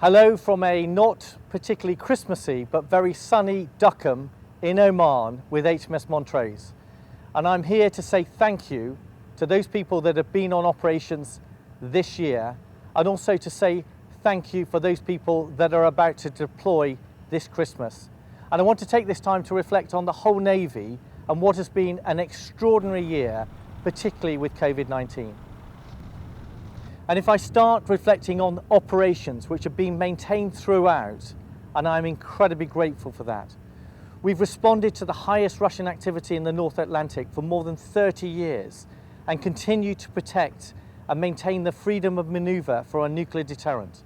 Hello from a not particularly Christmassy but very sunny Duckham in Oman with HMS Montrose. And I'm here to say thank you to those people that have been on operations this year, and also to say thank you for those people that are about to deploy this Christmas. And I want to take this time to reflect on the whole Navy and what has been an extraordinary year, particularly with COVID-19. And if I start reflecting on operations which have been maintained throughout, and I'm incredibly grateful for that. We've responded to the highest Russian activity in the North Atlantic for more than 30 years and continue to protect and maintain the freedom of manoeuvre for our nuclear deterrent.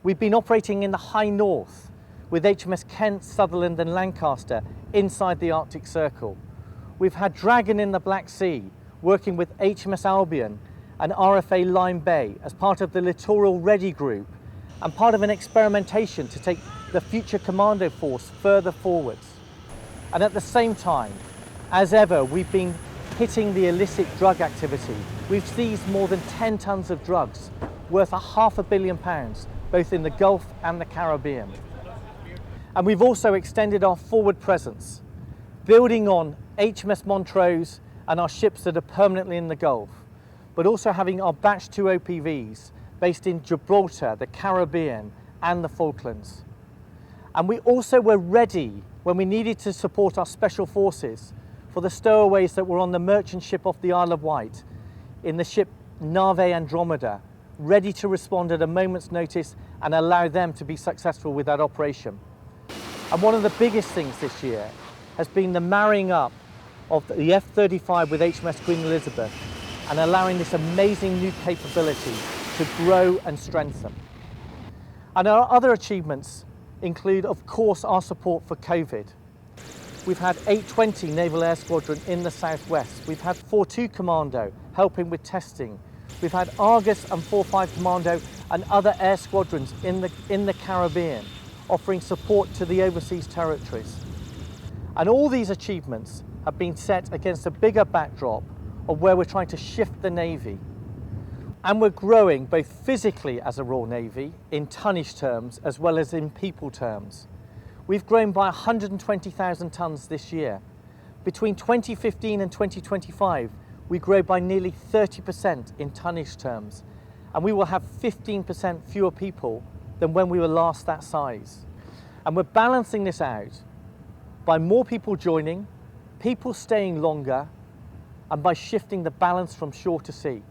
We've been operating in the high north with HMS Kent, Sutherland and Lancaster inside the Arctic Circle. We've had Dragon in the Black Sea, working with HMS Albion and RFA Lyme Bay as part of the Littoral Ready Group and part of an experimentation to take the Future Commando Force further forwards. And at the same time, as ever, we've been hitting the illicit drug activity. We've seized more than 10 tons of drugs worth £500 million, both in the Gulf and the Caribbean. And we've also extended our forward presence, building on HMS Montrose and our ships that are permanently in the Gulf, but also having our Batch 2 OPVs based in Gibraltar, the Caribbean and the Falklands. And we also were ready when we needed to support our special forces for the stowaways that were on the merchant ship off the Isle of Wight, in the ship Nave Andromeda, ready to respond at a moment's notice and allow them to be successful with that operation. And one of the biggest things this year has been the marrying up of the F-35 with HMS Queen Elizabeth and allowing this amazing new capability to grow and strengthen. And our other achievements include, of course, our support for COVID. We've had 820 Naval Air Squadron in the Southwest. We've had 42 Commando helping with testing. We've had Argus and 45 Commando and other air squadrons in the Caribbean offering support to the overseas territories. And all these achievements have been set against a bigger backdrop of where we're trying to shift the Navy. And we're growing both physically as a Royal Navy in tonnage terms as well as in people terms. We've grown by 120,000 tonnes this year. Between 2015 and 2025, we grow by nearly 30% in tonnage terms, and we will have 15% fewer people than when we were last that size. And we're balancing this out by more people joining, people staying longer, and by shifting the balance from shore to sea.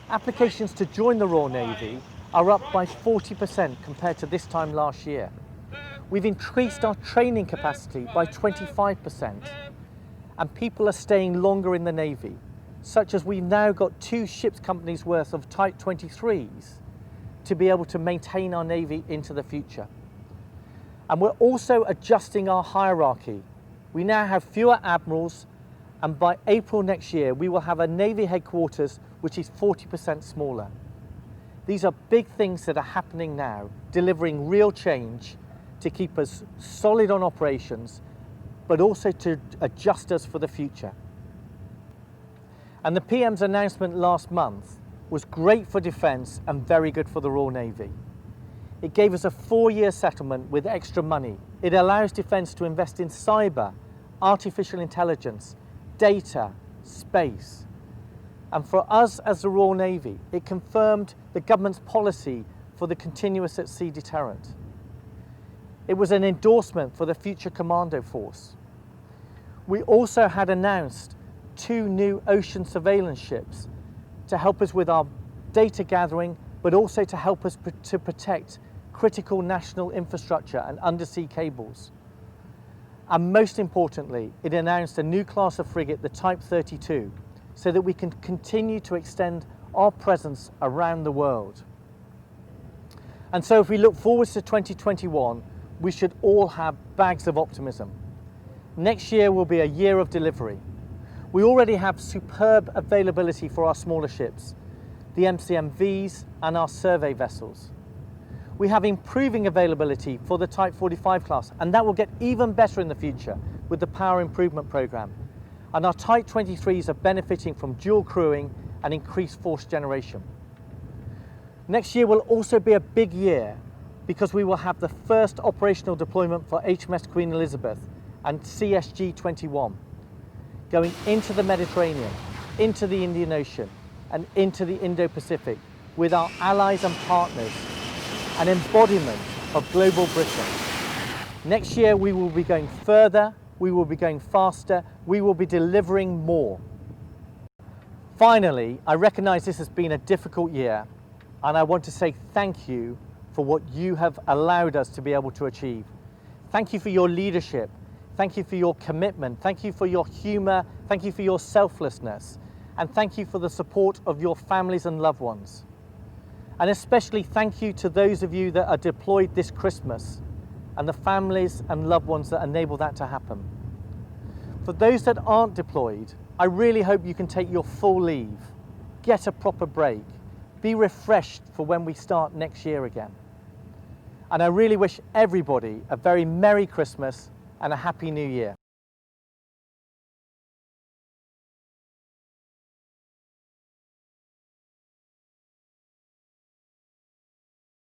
Applications to join the Royal Navy are up by 40% compared to this time last year. We've increased our training capacity by 25%, and people are staying longer in the Navy, such as we've now got 2 ships companies worth of Type 23s to be able to maintain our Navy into the future. And we're also adjusting our hierarchy. We now have fewer admirals, and by April next year, we will have a Navy headquarters which is 40% smaller. These are big things that are happening now, delivering real change to keep us solid on operations, but also to adjust us for the future. And the PM's announcement last month was great for defence and very good for the Royal Navy. It gave us a 4-year settlement with extra money. It allows defence to invest in cyber, artificial intelligence, data, space. And for us as the Royal Navy, it confirmed the government's policy for the continuous at sea deterrent. It was an endorsement for the Future Commando Force. We also had announced 2 new ocean surveillance ships to help us with our data gathering, but also to help us to protect critical national infrastructure and undersea cables. And most importantly, it announced a new class of frigate, the Type 32, so that we can continue to extend our presence around the world. And so if we look forwards to 2021, we should all have bags of optimism. Next year will be a year of delivery. We already have superb availability for our smaller ships, the MCMVs and our survey vessels. We have improving availability for the Type 45 class, and that will get even better in the future with the Power Improvement Programme. And our Type 23s are benefiting from dual crewing and increased force generation. Next year will also be a big year because we will have the first operational deployment for HMS Queen Elizabeth and CSG-21 going into the Mediterranean, into the Indian Ocean and into the Indo-Pacific with our allies and partners, an embodiment of global Britain. Next year we will be going further, we will be going faster, we will be delivering more. Finally, I recognise this has been a difficult year and I want to say thank you for what you have allowed us to be able to achieve. Thank you for your leadership, thank you for your commitment, thank you for your humour, thank you for your selflessness, and thank you for the support of your families and loved ones. And especially thank you to those of you that are deployed this Christmas and the families and loved ones that enable that to happen. For those that aren't deployed, I really hope you can take your full leave, get a proper break, be refreshed for when we start next year again. And I really wish everybody a very Merry Christmas and a Happy New Year.